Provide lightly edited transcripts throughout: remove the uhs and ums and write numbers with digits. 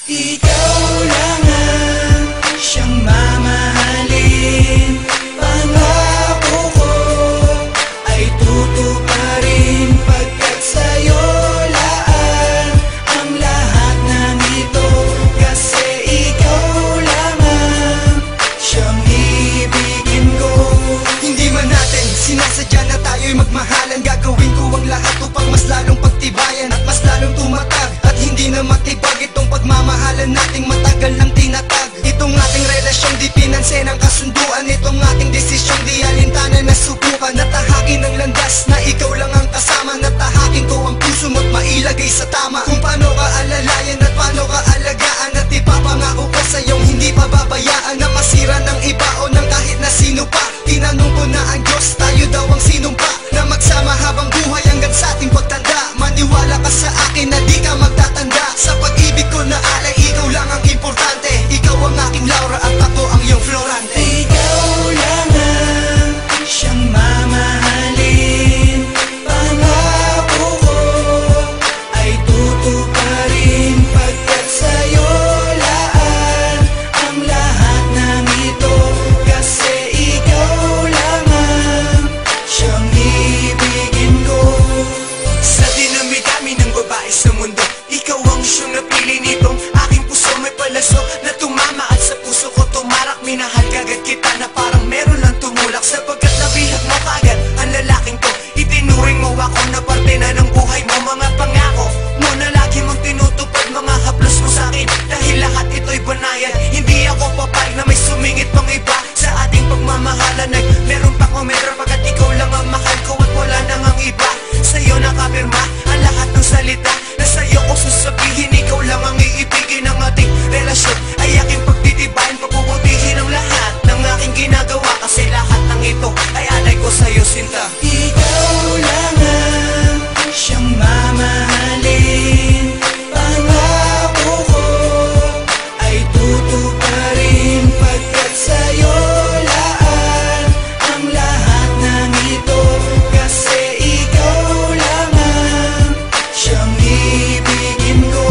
Ikaw lang ang siyang mamahalin. Pangako ko ay tutuparin, pagkat sa'yo laan ang lahat ng ito. Kasi ikaw lang ang siyang ibigin ko. Hindi man natin sinasadya na tayo'y magmahalan, gagawin ko ang lahat upang mas lalong pagtibayan at mas lalong tumatag. At hindi na matibag itong pagmamahalan nating matagal nang tinatag. Itong ating relasyong di pinansin ang kasunduan, itong ating desisyong di alintanan na subukan. Natahakin ang landas na ikaw lang ang kasama, natahakin ko ang puso mo't mailagay sa tama. Kung paano ka alalayan at paano ka alagaan, at ipapangako ko sa'yong hindi pababayaan na masira ng iba o ng kahit na sino pa. Tinanong ko na ang Diyos, tayo daw ang sinumpa, na magsama habang buhay hanggang sa ating pagtanda. Maniwala ka sa akin na di ka magtatanda. Sa pag-ibig ko na alay, ikaw lang ang importante. Ikaw ang aking Laura at ako ang iyong Florante. Ikaw lang ang siyang mamahalin. Pangako ko ay tutuparin, pagkat sa'yo laan ang lahat ng ito. Kasi ikaw lang ang siyang ibigin ko. Sa dinami-dami ng babae sa mundo, ikaw ang siyang napili nitong aking puso. May palasok na tumama at sa puso ko tumarak. Minahal kagad kita na parang meron lang tumulak, sapagkat nabihag mo kagad ang lalaking to. Itinuring mo ako na parte na ng buhay mo. Mga pangako mo na lagi mong tinutupad, mga haplos mo sa'kin, dahil lahat ito'y banayad. Hindi ako papayag na may sumingit pang iba sa ating pagmamahalan. Ay meron pa kumentra, pagkat ikaw lang ang mahal ko at wala nang ang iba. Sa'yo nakapirma ang lahat ng salita na sa'yo ko sasabihin. Ikaw lang ang iibigin ng ating relasyon, ay aking pagtitibayan, pabubutihin ang lahat ng aking ginagawa. Kasi lahat ng ito ay alay ko sa'yo, sinta. Ikaw lang ang siyang mamahalin. Pangako ko ay tutuparin, pagkat sa'yo laan ang lahat ng ito. Kasi ikaw lang ang siyang ibigin ko.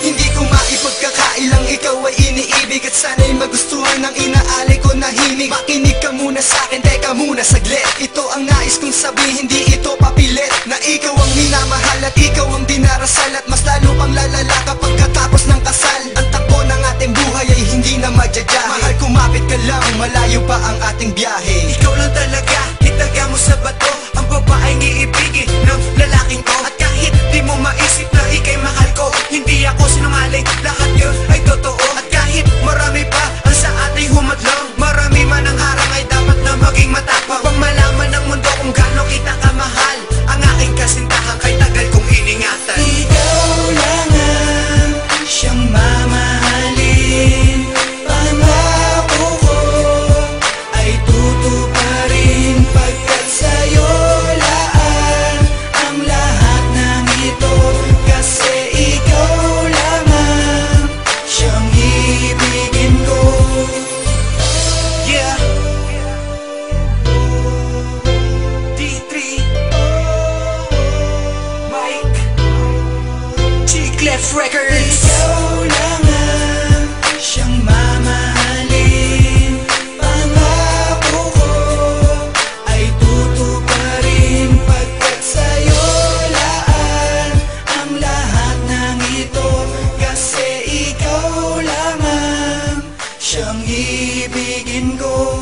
Hindi ko maipagkakailang ikaw ay iniibig, at sana'y magustuhan ng inaalay ko na himig. Makinig ka muna sa'kin, teka muna saglit. Ito ang nais kong sabihin, hindi ito papilit. Na ikaw ang minamahal at ikaw ang dinarasal, at mas lalo pang lalala kapag katapos ng kasal. Ang takbo ng ating buhay ay hindi na madyajahe. Mahal, kumapit ka lang, malayo pa ang ating biyahe. Ikaw lang talaga, itaga mo sa bato ang babaeng iibigin ng lalaking ko. At kahit di mo maisip na ika'y mahal ko, hindi ako sinungaling, lahat yun ay totoo. At kahit marami pa ang sa ating humadlang, marami man ang harang, ay dapat na maging matapang. Upang malaman ng mundo kung gaano kita kamahal, ang aking kasintahan kay tagal kong iningatan. Ikaw lang ang siyang mamahalin. Pangako ko ay tutuparin, pagkat sa'yo laan ang lahat ng ito. Kasi ikaw lang ang siyang ibigin ko. Yeah, D3 Mike Chiclef Records. Ikaw lang ang siyang mamahalin. Pangako ko ay tutuparin, pagkat sa'yo laan ang lahat ng ito. Kasi ikaw lang ang siyang ibigin ko.